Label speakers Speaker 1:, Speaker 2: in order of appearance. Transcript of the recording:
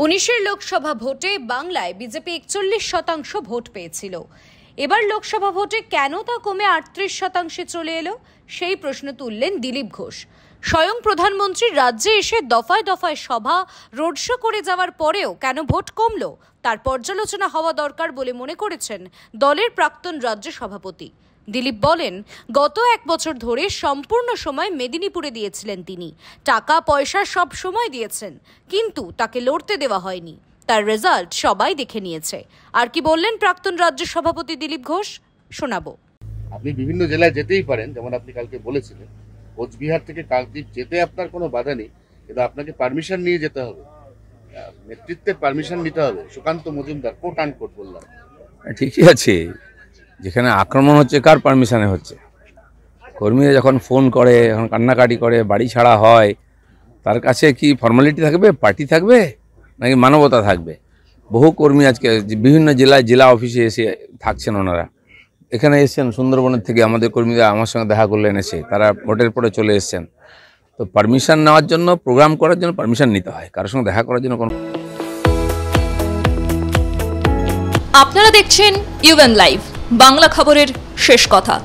Speaker 1: 19 লোকসভা ভোটে বাংলায় BJP 41% vote পেয়েছিল। এবার লোকসভা ভোটে কেন তা কমে 38% চলে এলো, সেই প্রশ্ন তুললেন দিলীপ ঘোষ। স্বয়ং প্রধানমন্ত্রী রাজ্যে এসে দফায় দফায় সভা রোড শো করে যাওয়ার পরেও কেন ভোট কমলো তার পর্যালোচনা হওয়া দরকার বলে মনে করেছেন দলের প্রাক্তন রাজ্য সভাপতি। দিলীপ বলেন, গত 1 বছর ধরে সম্পূর্ণ সময় মেদিনীপুরে দিয়েছিলেন তিনি। টাকা পয়সা সব সময় দিয়েছেন, কিন্তু তাকে লড়তে দেওয়া হয়নি। তার রেজাল্ট সবাই দেখে নিয়েছে। আর কি বললেন প্রাক্তন রাজ্য সভাপতি দিলীপ ঘোষ, শোনাবো।
Speaker 2: আপনি বিভিন্ন জেলায় যেতেই পারেন, যেমন আপনি কালকে বলেছিলেন কোচবিহার থেকে কাকদ্বীপ যেতে আপনার কোনো বাধা নেই, কিন্তু আপনাকে পারমিশন নিয়ে যেতে হবে, নেতৃত্বের পারমিশন নিতে হবে। সুকান্ত মজুমদার কোট আনকোট বললাম।
Speaker 3: ঠিকই আছে, যেখানে আক্রমণ হচ্ছে কার পারমিশনে হচ্ছে? কর্মীরা যখন ফোন করে, যখন কান্নাকাটি করে, বাড়ি ছাড়া হয়, তার কাছে কি ফর্মালিটি থাকবে, পার্টি থাকবে, নাকি মানবতা থাকবে? বহু কর্মী আজকে বিভিন্ন জেলায় জেলা অফিসে এসে থাকছেন, ওনারা এখানে এসছেন সুন্দরবনের থেকে। আমাদের কর্মীরা আমার সঙ্গে দেখা করলেন, এসে তারা ভোটের পরে চলে এসছেন। তো পারমিশন নেওয়ার জন্য, প্রোগ্রাম করার জন্য পারমিশন নিতে হয়, কারোর সঙ্গে দেখা করার জন্য কোনো।
Speaker 4: আপনারা দেখছেন ইউএন লাইভ, বাংলা খবরের শেষ কথা।